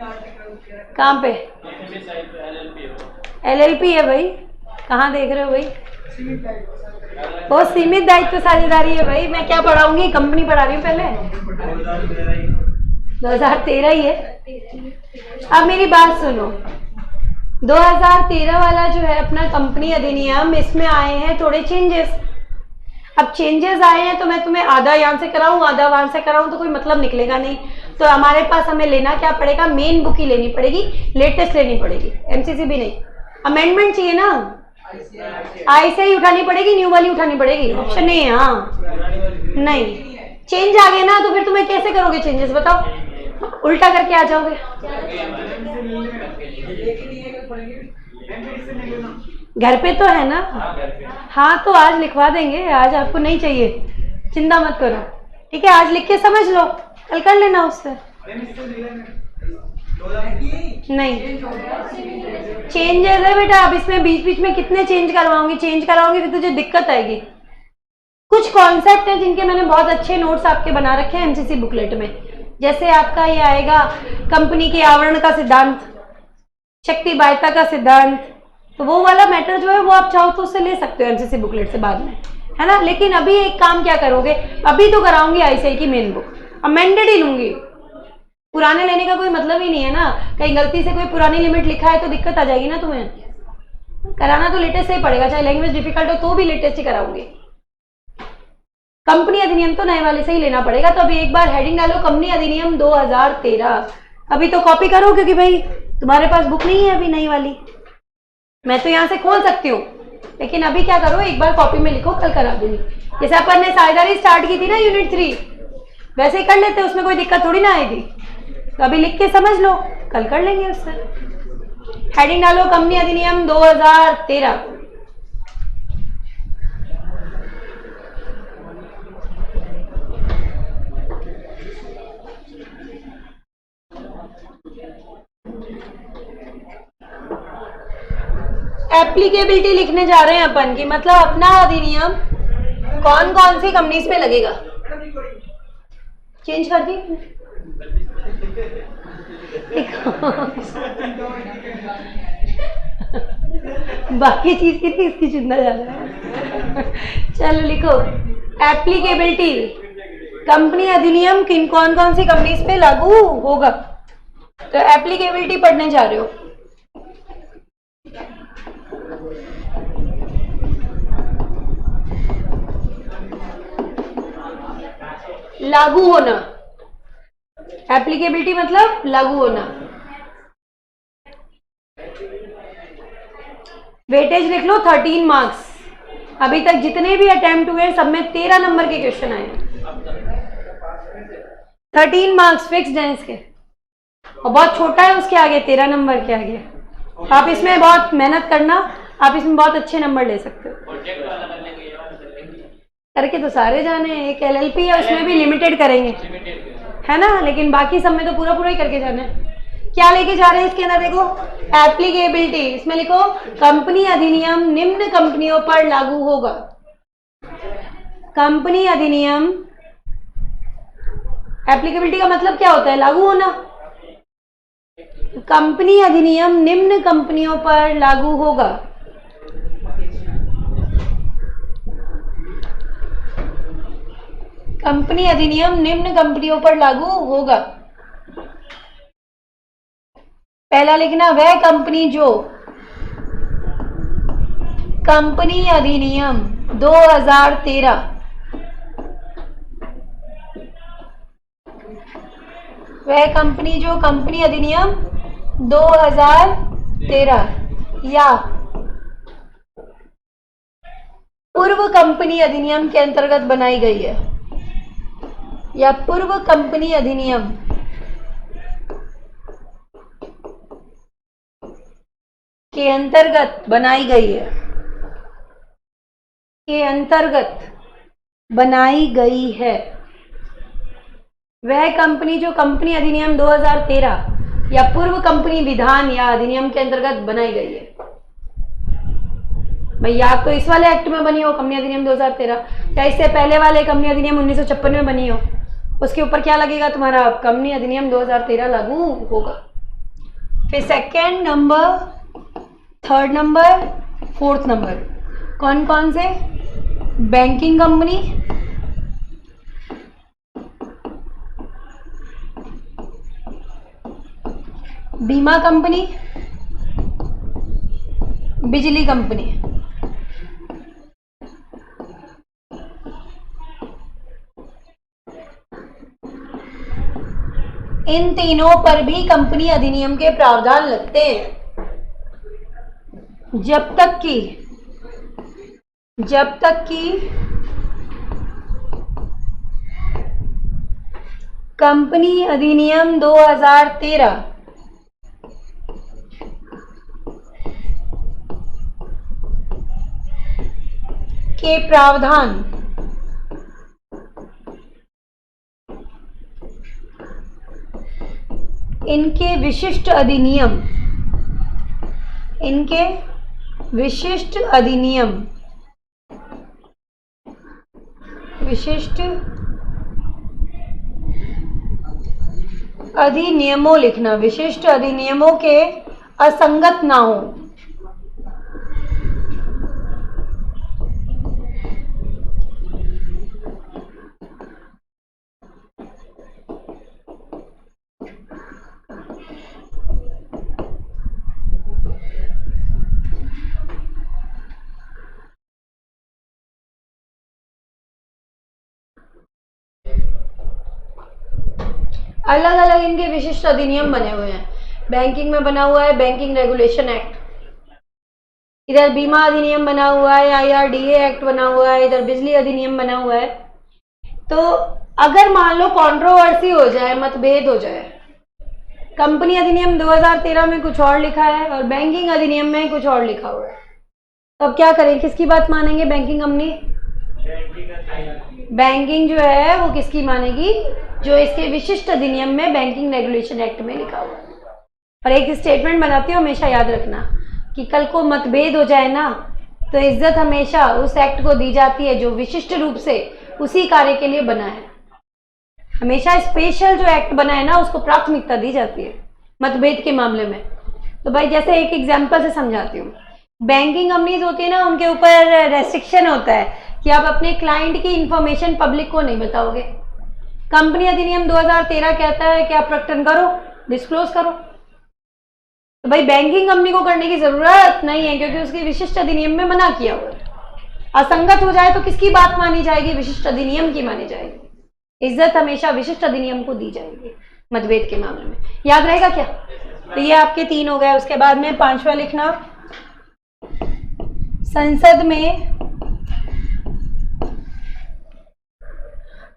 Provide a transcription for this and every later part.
कहाँ पे? LLP है भाई। कहाँ देख रहे हो भाई? वो सीमित दायित्व साझेदारी है भाई। मैं क्या पढ़ाऊंगी? कंपनी पढ़ा रही हूँ पहले। 2013 ही है। अब मेरी बात सुनो, 2013 वाला जो है अपना कंपनी अधिनियम, इसमें आए हैं थोड़े चेंजेस। अब चेंजेस आए हैं तो मैं तुम्हें आधा यहाँ से कराऊं आधा वहां से कराऊं तो कोई मतलब निकलेगा नहीं। तो हमारे पास हमें लेना क्या पड़ेगा? मेन बुक ही लेनी पड़ेगी, लेटेस्ट लेनी पड़ेगी, एमसीसी भी नहीं। अमेंडमेंट चाहिए ना, ICI उठानी पड़ेगी, न्यू वाली उठानी पड़ेगी, ऑप्शन नहीं है। हाँ नहीं, चेंज आ गए ना तो फिर तुम्हें कैसे करोगे चेंजेस बताओ? उल्टा करके आ जाओगे। घर पे तो है ना? हाँ तो आज लिखवा देंगे। आज आपको नहीं चाहिए, चिंता मत करो, ठीक है? आज लिख के समझ लो, कल कर लेना उससे। नहीं चेंजेस है बेटा। अब इसमें बीच बीच में कितने चेंज करवाऊंगी? चेंज कराऊंगी फिर तुझे दिक्कत आएगी। कुछ कॉन्सेप्ट हैं जिनके मैंने बहुत अच्छे नोट्स आपके बना रखे हैं एमसीसी बुकलेट में। जैसे आपका ये आएगा कंपनी के आवरण का सिद्धांत, शक्ति बाह्यता का सिद्धांत, तो वो वाला मैटर जो है वो आप चाहो तो उससे ले सकते हो एमसीसी बुकलेट से बाद में, है ना? लेकिन अभी एक काम क्या करोगे, अभी तो कराऊंगी ICI की मेन बुक, अमेंडेड ही लूंगी। पुराने लेने का कोई मतलब ही नहीं है ना। कहीं गलती से कोई पुरानी लिमिट लिखा है तो दिक्कत आ जाएगी ना तुम्हें। कराना तो लेटेस्ट से ही पड़ेगा, चाहे लैंग्वेज डिफिकल्ट हो तो भी लेटेस्ट ही कराऊंगी। कंपनी अधिनियम तो नए वाले से ही लेना पड़ेगा। तो अभी एक बार हेडिंग डालो कंपनी अधिनियम 2013। अभी तो कॉपी करो क्योंकि भाई तुम्हारे पास बुक नहीं है अभी नई वाली। मैं तो यहाँ से खोल सकती हूँ, लेकिन अभी क्या करो, एक बार कॉपी में लिखो, कल करा दूंगी। जैसे अपन ने साझेदारी स्टार्ट की थी ना यूनिट 3, वैसे ही कर लेते, उसमें कोई दिक्कत थोड़ी ना आएगी। तो अभी लिख के समझ लो, कल कर लेंगे उससे। हेडिंग डालो कंपनी अधिनियम 2013। एप्लीकेबिलिटी लिखने जा रहे हैं अपन की, मतलब अपना अधिनियम कौन कौन सी कंपनीज पे लगेगा। चेंज कर दी बाकी चीज की थी, इसकी चिंता ज्यादा है। चलो लिखो एप्लीकेबिलिटी, कंपनी अधिनियम किन कौन कौन सी कंपनीज पे लागू होगा। तो एप्लीकेबिलिटी पढ़ने जा रहे हो। लागू होना, एप्लीकेबिलिटी मतलब लागू होना। वेटेज लिख लो 13 मार्क्स। अभी तक जितने भी अटेम्प्ट हुए सब में 13 नंबर के क्वेश्चन आए। 13 मार्क्स फिक्स्ड हैं इसके, और बहुत छोटा है उसके आगे, 13 नंबर के आगे। आप इसमें बहुत मेहनत करना, आप इसमें बहुत अच्छे नंबर ले सकते हो। करके तो सारे जाने हैं, एक LLP है उसमें भी लिमिटेड करेंगे, है ना? लेकिन बाकी सब में तो पूरा पूरा ही करके जाना है। क्या लेके जा रहे हैं इसके अंदर? देखो एप्लीकेबिलिटी, इसमें लिखो कंपनी अधिनियम निम्न कंपनियों पर लागू होगा। कंपनी अधिनियम, एप्लीकेबिलिटी का मतलब क्या होता है? लागू होना। कंपनी अधिनियम निम्न कंपनियों पर लागू होगा। कंपनी अधिनियम निम्न कंपनियों पर लागू होगा। पहला लिखना वह कंपनी जो कंपनी अधिनियम 2013 वह कंपनी जो कंपनी अधिनियम 2013 या पूर्व कंपनी अधिनियम के अंतर्गत बनाई गई है, या पूर्व कंपनी अधिनियम के अंतर्गत बनाई गई है, के अंतर्गत बनाई गई है। वह कंपनी जो कंपनी अधिनियम 2013 या पूर्व कंपनी विधान या अधिनियम के अंतर्गत बनाई गई है। भाई या तो इस वाले एक्ट में बनी हो कंपनी अधिनियम 2013, या इससे पहले वाले कंपनी अधिनियम 1956 में बनी हो, उसके ऊपर क्या लगेगा तुम्हारा? कंपनी अधिनियम 2013 लागू होगा। फिर second number, third number, fourth number कौन कौन से? बैंकिंग कंपनी, बीमा कंपनी, बिजली कंपनी। इन तीनों पर भी कंपनी अधिनियम के प्रावधान लगते हैं जब तक कि कंपनी अधिनियम 2013 के प्रावधान इनके विशिष्ट अधिनियमों लिखना, विशिष्ट अधिनियमों के असंगत ना हो। अलग अलग इनके विशिष्ट अधिनियम बने हुए हैं। बैंकिंग में बना हुआ है बैंकिंग रेगुलेशन एक्ट, इधर बीमा अधिनियम बना हुआ है, IRDA एक्ट बना हुआ है, इधर बिजली अधिनियम बना हुआ है। तो अगर मान लो कंट्रोवर्सी हो जाए, मतभेद हो जाए, कंपनी अधिनियम 2013 में कुछ और लिखा है और बैंकिंग अधिनियम में कुछ और लिखा हुआ है, तो अब क्या करें? किसकी बात मानेंगे? बैंकिंग कंपनी, बैंकिंग जो है वो किसकी मानेगी? जो इसके विशिष्ट अधिनियम में बैंकिंग रेगुलेशन एक्ट में लिखा हुआ है। और एक स्टेटमेंट बनाती हूँ, हमेशा याद रखना कि कल को मतभेद हो जाए ना, तो इज्जत हमेशा उस एक्ट को दी जाती है जो विशिष्ट रूप से उसी कार्य के लिए बना है। हमेशा स्पेशल जो एक्ट बना है ना, उसको प्राथमिकता दी जाती है मतभेद के मामले में। तो भाई जैसे एक एग्जाम्पल से समझाती हूँ, बैंकिंग कंपनीज होती है ना, उनके ऊपर रेस्ट्रिक्शन होता है कि आप अपने क्लाइंट की इंफॉर्मेशन पब्लिक को नहीं बताओगे। कंपनी अधिनियम 2013 कहता है कि आप प्रकटन करो, डिस्क्लोज करो। तो भाई बैंकिंग कंपनी को करने की जरूरत नहीं है, क्योंकि उसकी विशिष्ट अधिनियम में मना किया हुआ है। असंगत हो जाए तो किसकी बात मानी जाएगी? विशिष्ट अधिनियम की मानी जाएगी। इज्जत हमेशा विशिष्ट अधिनियम को दी जाएगी मतभेद के मामले में। याद रहेगा क्या? तो ये आपके 3 हो गए। उसके बाद में 5वां लिखना, संसद में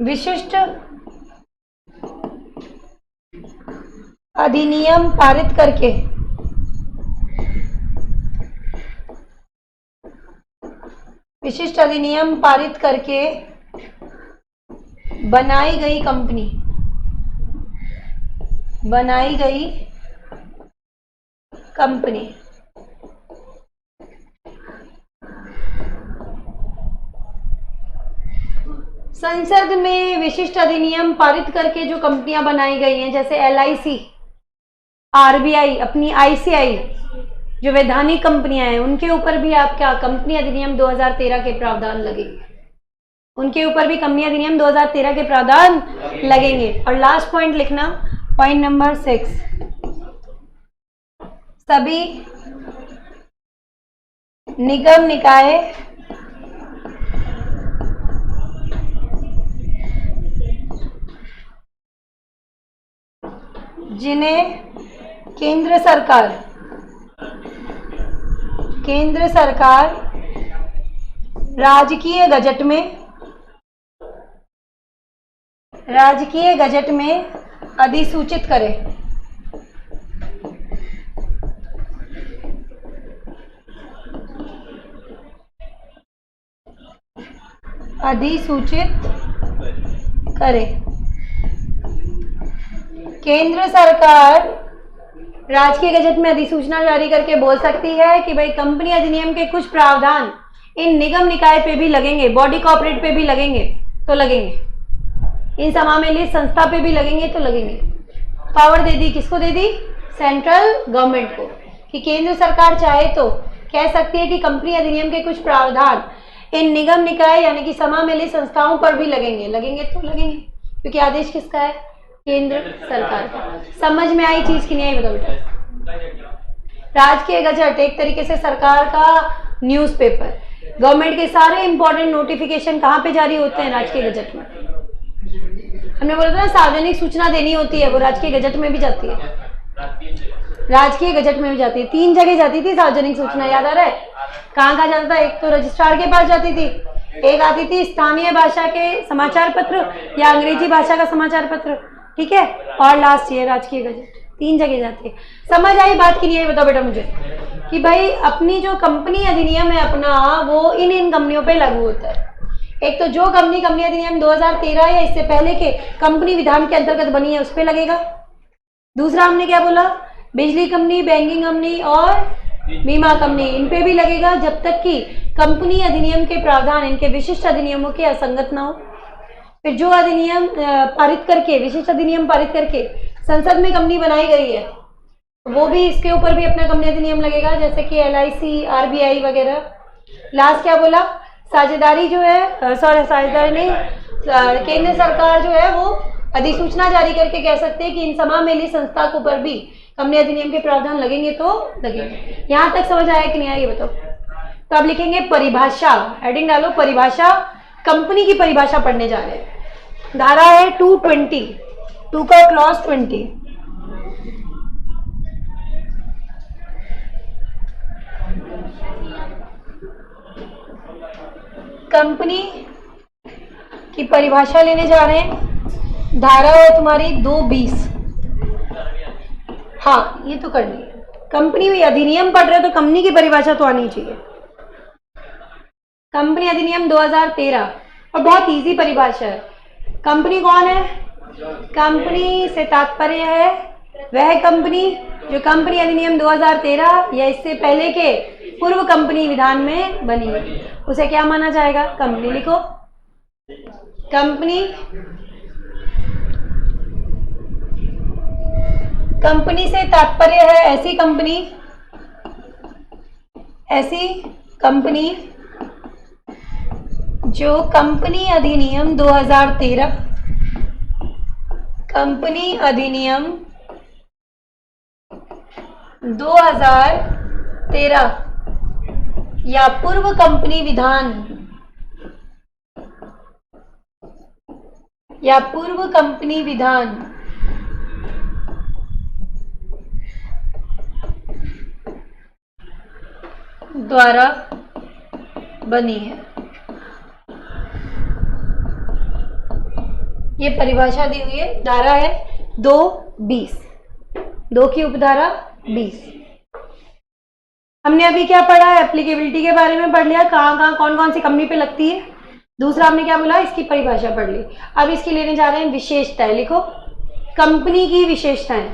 विशिष्ट अधिनियम पारित करके बनाई गई कंपनी संसद में विशिष्ट अधिनियम पारित करके जो कंपनियां बनाई गई हैं, जैसे LIC, RBI, अपनी ICI, जो वैधानिक कंपनियां हैं, उनके ऊपर भी आपका कंपनी अधिनियम 2013 के प्रावधान लगेंगे। उनके ऊपर भी कंपनी अधिनियम 2013 के प्रावधान लगेंगे। और लास्ट पॉइंट लिखना, पॉइंट नंबर 6, सभी निगम निकाय जिन्हें केंद्र सरकार राजकीय गजट में अधिसूचित करे। केंद्र सरकार राजकीय गजट में अधिसूचना जारी करके बोल सकती है कि भाई कंपनी अधिनियम के कुछ प्रावधान इन निगम निकाय पे भी लगेंगे, बॉडी कॉर्पोरेट पे भी लगेंगे तो लगेंगे, इन समामेलित संस्था पे भी लगेंगे तो लगेंगे। पावर दे दी, किसको दे दी? सेंट्रल गवर्नमेंट को, कि केंद्र सरकार चाहे तो कह सकती है कि कंपनी अधिनियम के कुछ प्रावधान इन निगम निकाय यानी कि समामेलित संस्थाओं पर भी लगेंगे। लगेंगे तो लगेंगे, क्योंकि आदेश किसका है? केंद्र सरकार का। समझ में आई चीज कि नहीं आई बताओ बेटा? राजकीय गजट एक तरीके से सरकार का न्यूज़पेपर। गवर्नमेंट के सारे इंपॉर्टेंट नोटिफिकेशन कहाँ पे जारी होते हैं? राजकीय गजट में। हमने बोला था ना सार्वजनिक सूचना देनी होती है, वो राजकीय गजट में भी जाती है। राजकीय गजट में भी जाती है। 3 जगह जाती थी सार्वजनिक सूचना, याद आ रहा है? कहाँ कहाँ जाता था? एक तो रजिस्ट्रार के पास जाती थी, एक आती थी स्थानीय भाषा के समाचार पत्र या अंग्रेजी भाषा का समाचार पत्र, ठीक है, और लास्ट ये राजकीय गजट। 3 जगह जाती है। समझ आई बात की नहीं आई बताओ बेटा मुझे? कि भाई अपनी जो कंपनी अधिनियम है अपना, वो इन कंपनियों पे लागू होता है। एक तो जो कंपनी अधिनियम 2013 या इससे पहले के कंपनी विधान के अंतर्गत बनी है उस पर लगेगा। दूसरा हमने क्या बोला? बिजली कंपनी, बैंकिंग कंपनी और बीमा कंपनी, इन पे भी लगेगा जब तक कि कंपनी अधिनियम के प्रावधान इनके विशिष्ट अधिनियमों के असंगत ना हो। फिर जो अधिनियम पारित करके, विशिष्ट अधिनियम पारित करके संसद में कंपनी बनाई गई है, वो भी इसके ऊपर भी अपना कंपनी अधिनियम लगेगा, जैसे कि LIC, RBI वगैरह। लास्ट क्या बोला? साझेदारी जो है, साझेदारी नहीं, केंद्र सरकार जो है वो अधिसूचना जारी करके कह सकते हैं कि इन समामेलित संस्था को पर भी कंपनी अधिनियम के प्रावधान लगेंगे तो लगेंगे। यहाँ तक समझ आया कि नहीं आया ये बताओ? तो अब लिखेंगे परिभाषा, हेडिंग डालो परिभाषा। कंपनी की परिभाषा पढ़ने जा रहे हैं। धारा है 220, 2 का क्लॉज 20। कंपनी की परिभाषा लेने जा रहे हैं। धारा है तुम्हारी 220। हाँ ये तो कर ली। कंपनी में अधिनियम पढ़ रहे हो तो कंपनी की परिभाषा तो आनी चाहिए। कंपनी अधिनियम 2013, और बहुत इजी परिभाषा है। कंपनी कौन है? कंपनी से तात्पर्य है वह कंपनी जो कंपनी अधिनियम 2013 या इससे पहले के पूर्व कंपनी विधान में बनी, उसे क्या माना जाएगा? कंपनी। लिखो कंपनी। कंपनी से तात्पर्य है ऐसी कंपनी जो कंपनी अधिनियम 2013, कंपनी अधिनियम 2013 या पूर्व कंपनी विधान द्वारा बनी है। ये परिभाषा दी हुई है। धारा है 220, 2 की उपधारा 20। हमने अभी क्या पढ़ा है? एप्लीकेबिलिटी के बारे में पढ़ लिया, कहाँ कौन कौन सी कंपनी पे लगती है। दूसरा हमने क्या बोला? इसकी परिभाषा पढ़ ली। अब इसकी लेने जा रहे हैं विशेषताएं। लिखो कंपनी की विशेषताएं।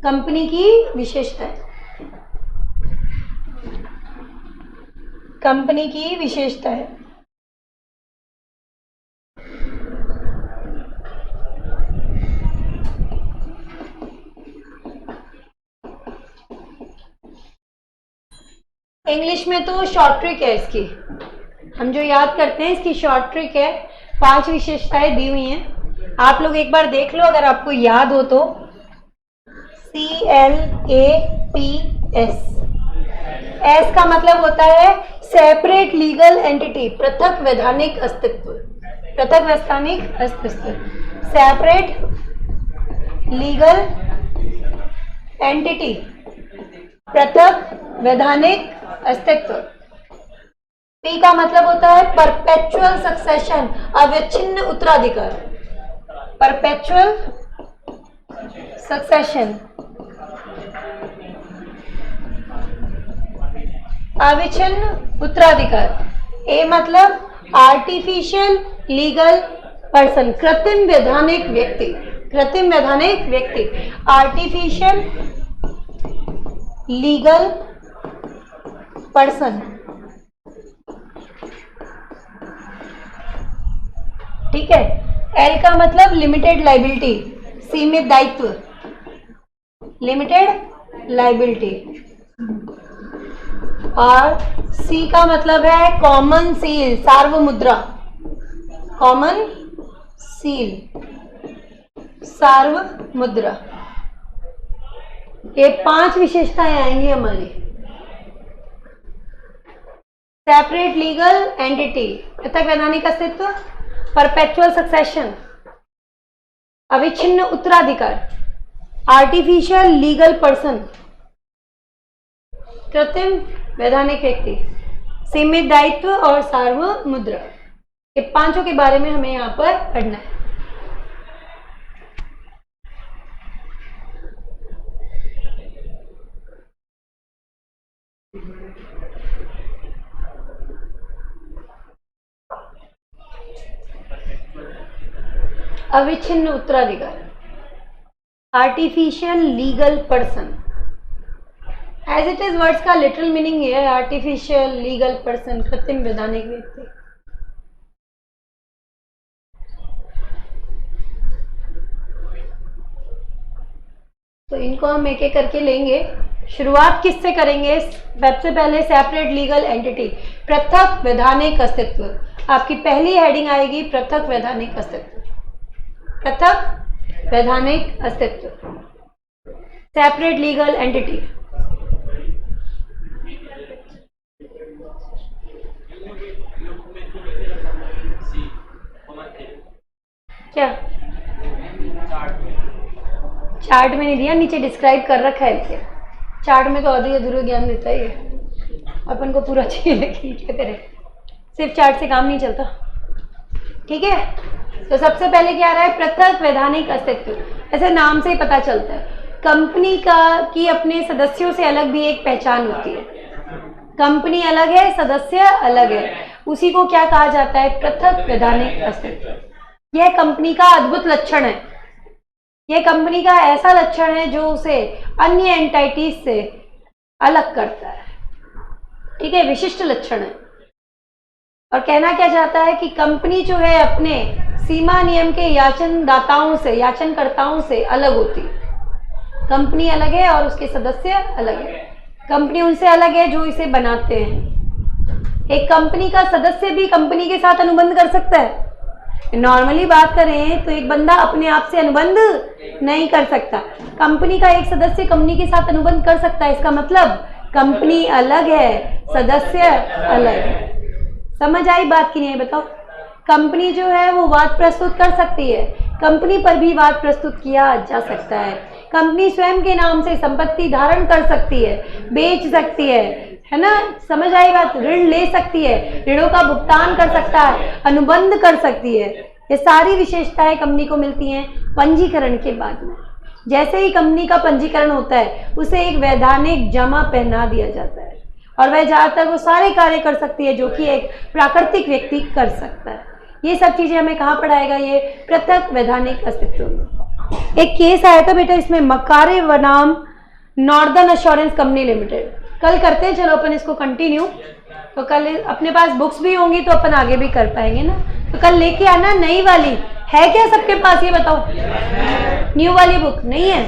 कंपनी की विशेषताएं। कंपनी की विशेषताएं। इंग्लिश में तो शॉर्ट ट्रिक है इसकी, हम जो याद करते हैं इसकी शॉर्ट ट्रिक है। 5 विशेषताएं दी हुई हैं, आप लोग एक बार देख लो अगर आपको याद हो तो। CLAPS, S का मतलब होता है सेपरेट लीगल एंटिटी, पृथक वैधानिक अस्तित्व। पृथक वैधानिक अस्तित्व, सेपरेट लीगल एंटिटी, पृथक वैधानिक अस्तित्व। P का मतलब होता है परपेचुअल सक्सेशन, अविच्छिन्न उत्तराधिकार। परपेचुअल सक्सेशन, अविच्छिन्न उत्तराधिकार। A मतलब आर्टिफिशियल लीगल पर्सन, कृत्रिम वैधानिक व्यक्ति। कृत्रिम वैधानिक व्यक्ति, आर्टिफिशियल लीगल पर्सन, ठीक है। L का मतलब लिमिटेड लाइबिलिटी, सीमित दायित्व। लिमिटेड लाइबिलिटी, और सी का मतलब है कॉमन सील, सार्वमुद्रा, कॉमन सील, सार्वमुद्रा। ये 5 विशेषताएं आएंगी हमारी। सेपरेट लीगल एंटिटी, पृथक वैधानिक अस्तित्व, परपेचुअल सक्सेशन, अविच्छिन्न उत्तराधिकार, आर्टिफिशियल लीगल पर्सन, कृत्रिम वैधानिक व्यक्ति, सीमित दायित्व और सार्वमुद्रा। ये 5 के बारे में हमें यहाँ पर पढ़ना है। अविच्छिन्न उत्तराधिकार, artificial legal person, as it is words का लिटरल मीनिंग ये है, आर्टिफिशियल लीगल पर्सन, कृत्रिम वैधानिक व्यक्ति। तो इनको हम एक एक करके लेंगे। शुरुआत किससे करेंगे? सबसे पहले सेपरेट लीगल एंटिटी, पृथक वैधानिक अस्तित्व। आपकी पहली हेडिंग आएगी पृथक वैधानिक अस्तित्व, पृथक वैधानिक अस्तित्व, सेपरेट लीगल एंटिटी। क्या चार्ट में नहीं दिया, नीचे डिस्क्राइब कर रखा है इसे। चार्ट में तो आधी अधूरा ज्ञान देता ही है, अपन को पूरा चाहिए, लेकिन क्या करें, सिर्फ चार्ट से काम नहीं चलता। ठीक है, तो सबसे पहले क्या आ रहा है? पृथक वैधानिक अस्तित्व। ऐसे नाम से ही पता चलता है, कंपनी की अपने सदस्यों से अलग भी एक पहचान होती है। कंपनी अलग है, सदस्य अलग है, उसी को क्या कहा जाता है? पृथक वैधानिक अस्तित्व। यह कंपनी का अद्भुत लक्षण है, यह कंपनी का ऐसा लक्षण है जो उसे अन्य एंटिटीज से अलग करता है। ठीक है, विशिष्ट लक्षण है। और कहना क्या चाहता है कि कंपनी जो है अपने सीमा नियम के याचनकर्ताओं से अलग होती है। कंपनी अलग है और उसके सदस्य अलग है। कंपनी उनसे अलग है जो इसे बनाते हैं। एक कंपनी का सदस्य भी कंपनी के साथ अनुबंध कर सकता है। नॉर्मली बात करें तो एक बंदा अपने आप से अनुबंध नहीं कर सकता, कंपनी का एक सदस्य कंपनी के साथ अनुबंध कर सकता है। इसका मतलब कंपनी अलग है, सदस्य अलग है। समझ आई बात की नहीं? बताओ। कंपनी जो है वो वाद प्रस्तुत कर सकती है, कंपनी पर भी वाद प्रस्तुत किया जा सकता है। कंपनी स्वयं के नाम से संपत्ति धारण कर सकती है, बेच सकती है ना? समझ आई बात? ऋण ले सकती है, ऋणों का भुगतान कर सकता है, अनुबंध कर सकती है। ये सारी विशेषताएं कंपनी को मिलती हैं पंजीकरण के बाद में। जैसे ही कंपनी का पंजीकरण होता है उसे एक वैधानिक जमा पहना दिया जाता है और वह ज़्यादातर वो सारे कार्य कर सकती है जो कि एक प्राकृतिक व्यक्ति कर सकता है। ये सब चीज़ें हमें कहाँ पढ़ाएगा? ये पृथक वैधानिक अस्तित्व में। एक केस आया था बेटा, इसमें मकारे बनाम नॉर्दर्न एश्योरेंस कंपनी लिमिटेड। कल करते हैं, चलो अपन इसको कंटिन्यू। तो कल अपने पास बुक्स भी होंगी तो अपन आगे भी कर पाएंगे ना। तो कल लेके आना नई वाली, है क्या सबके पास? ये बताओ, न्यू वाली बुक नहीं है?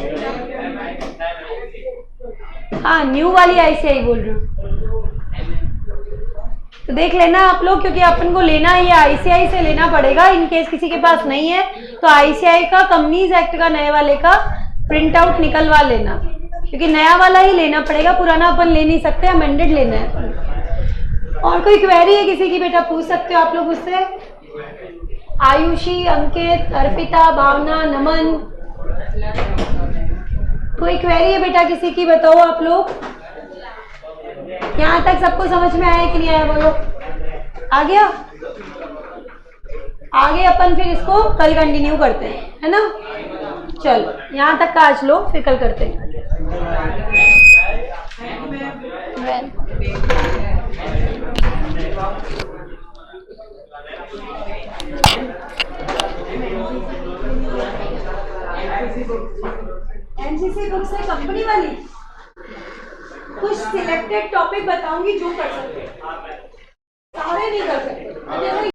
हाँ, न्यू वाली ICI बोल रही हूँ, तो देख लेना आप लोग, क्योंकि अपन को लेना ये ICI से लेना पड़ेगा। इन केस किसी के पास नहीं है तो ICI का कंपनीज एक्ट का नए वाले का प्रिंट आउट निकलवा लेना, क्योंकि नया वाला ही लेना पड़ेगा, पुराना अपन ले नहीं सकते, अमेंडेड लेना है। और कोई क्वेरी है किसी की बेटा? पूछ सकते हो आप लोग उससे। आयुषी, अंकित, अर्पिता, भावना, नमन, कोई क्वेरी है बेटा किसी की? बताओ आप लोग। यहाँ तक सबको समझ में आया कि नहीं आया? बोलो। आ गया? आगे अपन फिर इसको कल कंटिन्यू करते हैं, है ना? चलो, यहाँ तक का आज लो, फिर कल करते हैं। NCC बुक से कंपनी वाली कुछ सिलेक्टेड टॉपिक बताऊंगी जो कर सकते हैं, सारे नहीं कर सकते।